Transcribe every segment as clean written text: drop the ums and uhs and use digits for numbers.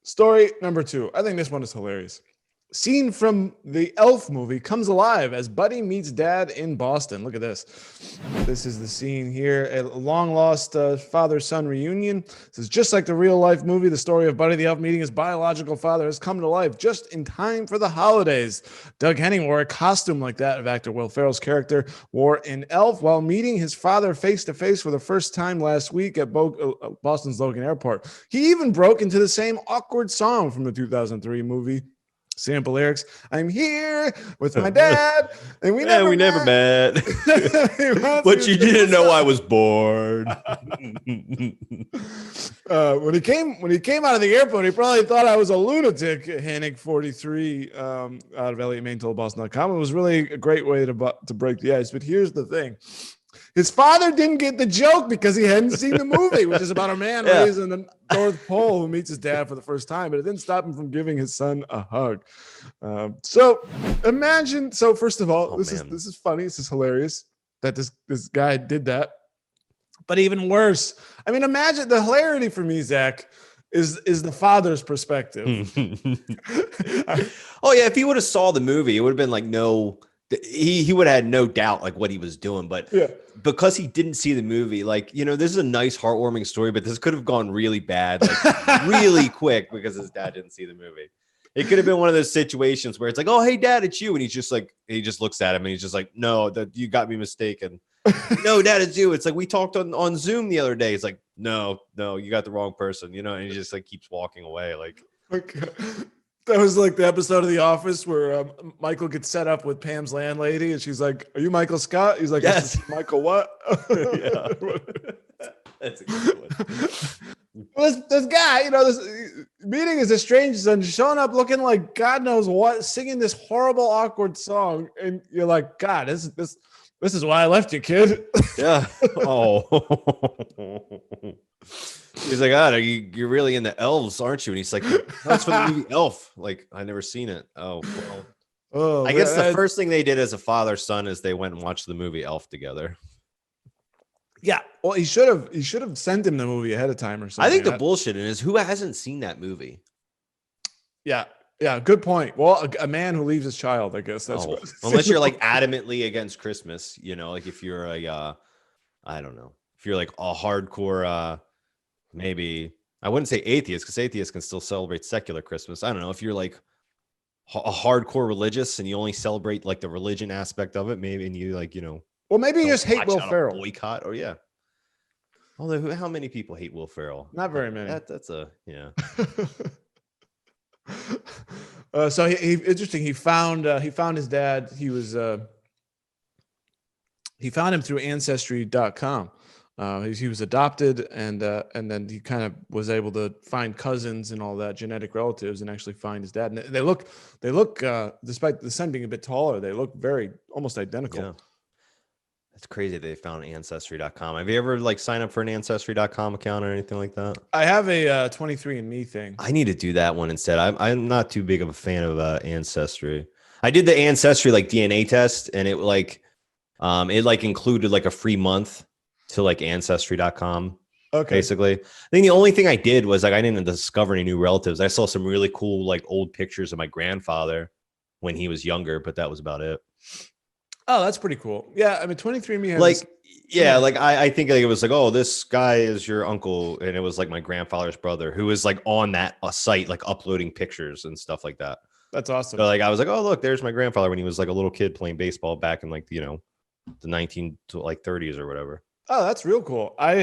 Story number 2. I think this one is hilarious. Scene from the Elf movie comes alive as Buddy meets Dad in Boston. Look at this. This is the scene here. A long lost father-son reunion. This is just like the real life movie. The story of Buddy the Elf meeting his biological father has come to life just in time for the holidays. Doug Henning wore a costume like that of actor Will Ferrell's character wore in Elf while meeting his father face to face for the first time last week at Boston's Logan Airport. He even broke into the same awkward song from the 2003 movie. Sample lyrics. I'm here with my dad, and we never met. But you didn't know I was bored. When he came out of the airport, he probably thought I was a lunatic. Hannick 43 out of Elliot Main told Boston.com. It was really a great way to break the ice. But here's the thing. His father didn't get the joke because he hadn't seen the movie, which is about a man raised in the North Pole who meets his dad for the first time, but it didn't stop him from giving his son a hug. So imagine. So first of all, this is funny. This is hilarious that this guy did that. But even worse, I mean, imagine the hilarity for me, Zach, is the father's perspective. Oh yeah, if he would have saw the movie, it would have been like no. He would have had no doubt like what he was doing, but because he didn't see the movie, like, you know, this is a nice heartwarming story, but this could have gone really bad, like really quick because his dad didn't see the movie. It could have been one of those situations where it's like, oh, hey dad, it's you. And he's just like, he just looks at him and he's just like, no, that you got me mistaken. No, dad, it's you. It's like, we talked on Zoom the other day. It's like, no, you got the wrong person, you know, and he just like keeps walking away. Like, okay. That was like the episode of The Office where Michael gets set up with Pam's landlady, and she's like, "Are you Michael Scott?" He's like, "Yes." Michael what? Yeah, that's a good one. This guy, you know, this meeting is a stranger and showing up looking like God knows what, singing this horrible, awkward song, and you're like, God, this is why I left you, kid. Yeah. Oh. He's like, God, you're really into elves, aren't you? And he's like, that's for the movie Elf. Like, I never seen it. Oh, well. Oh, I guess the first thing they did as a father-son is they went and watched the movie Elf together. Yeah. Well, he should have sent him the movie ahead of time or something. I think the bullshit is who hasn't seen that movie? Yeah. Yeah. Good point. Well, a man who leaves his child, I guess that's what, unless you're like adamantly against Christmas, you know, like if you're a, I don't know, if you're like a hardcore, maybe I wouldn't say atheist because atheists can still celebrate secular Christmas. I don't know if you're like a hardcore religious and you only celebrate like the religion aspect of it, maybe, and you like, you know, well, maybe you just hate Will Ferrell. Boycott, or yeah. Although, how many people hate Will Ferrell? Not very many. That's a yeah. So he interesting. He found his dad. He found him through Ancestry.com. He was adopted, and then he kind of was able to find cousins and all that, genetic relatives, and actually find his dad. And they look, despite the son being a bit taller, they look very almost identical. Yeah. It's crazy they found Ancestry.com. Have you ever like signed up for an Ancestry.com account or anything like that? I have a 23andMe thing. I need to do that one instead. I'm not too big of a fan of Ancestry. I did the Ancestry like DNA test, and it like included like a free month to like Ancestry.com. Okay. Basically, I think the only thing I did was like I didn't discover any new relatives. I saw some really cool like old pictures of my grandfather when he was younger, but that was about it. Oh, that's pretty cool. Yeah, I mean, 23andMe has like, yeah, like I think like it was like, oh, this guy is your uncle, and it was like my grandfather's brother who was like on that site, like uploading pictures and stuff like that. That's awesome. So like I was like, oh, look, there's my grandfather when he was like a little kid playing baseball back in like, you know, the 1930s or whatever. Oh, that's real cool. I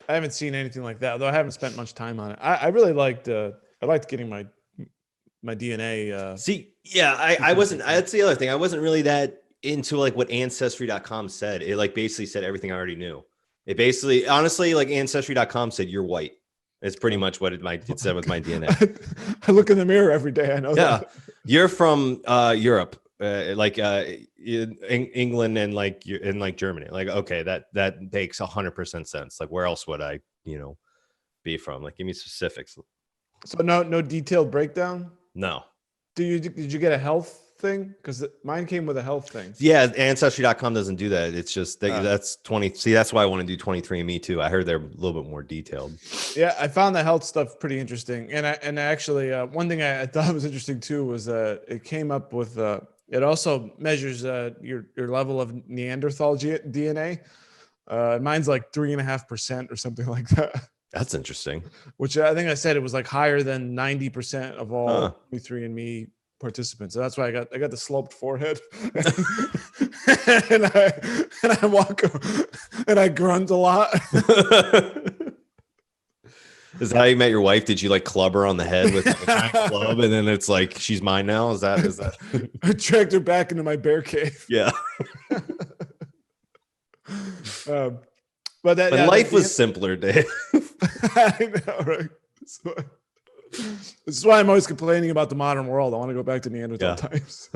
haven't seen anything like that, though I haven't spent much time on it. I really liked getting my DNA. See, yeah, I wasn't. That's the other thing. I wasn't really that into like what Ancestry.com said. It like basically said everything I already knew. It basically, honestly, like Ancestry.com said you're white. It's pretty much what it said with my DNA. I look in the mirror every day. I know that. You're from Europe, like in England and like Germany. Like, okay, that makes 100% sense. Like, where else would I, you know, be from? Like, give me specifics. So no detailed breakdown. No. Did you get a health thing? Because mine came with a health thing. Yeah, Ancestry.com doesn't do that. It's just that's 20. See, that's why I want to do 23andMe too. I heard they're a little bit more detailed. Yeah, I found the health stuff pretty interesting. And actually, one thing I thought was interesting too was it came up with it also measures your level of Neanderthal DNA. Mine's like 3.5% or something like that. That's interesting. Which I think I said it was like higher than 90% of all 23andMe participants. So that's why I got the sloped forehead. and I walk and I grunt a lot. Is that how you met your wife? Did you like club her on the head with a club, and then it's like she's mine now? Is that? I dragged her back into my bear cave. Yeah. But life was simpler, Dave. I know, right? This is why I'm always complaining about the modern world. I want to go back to Neanderthal times.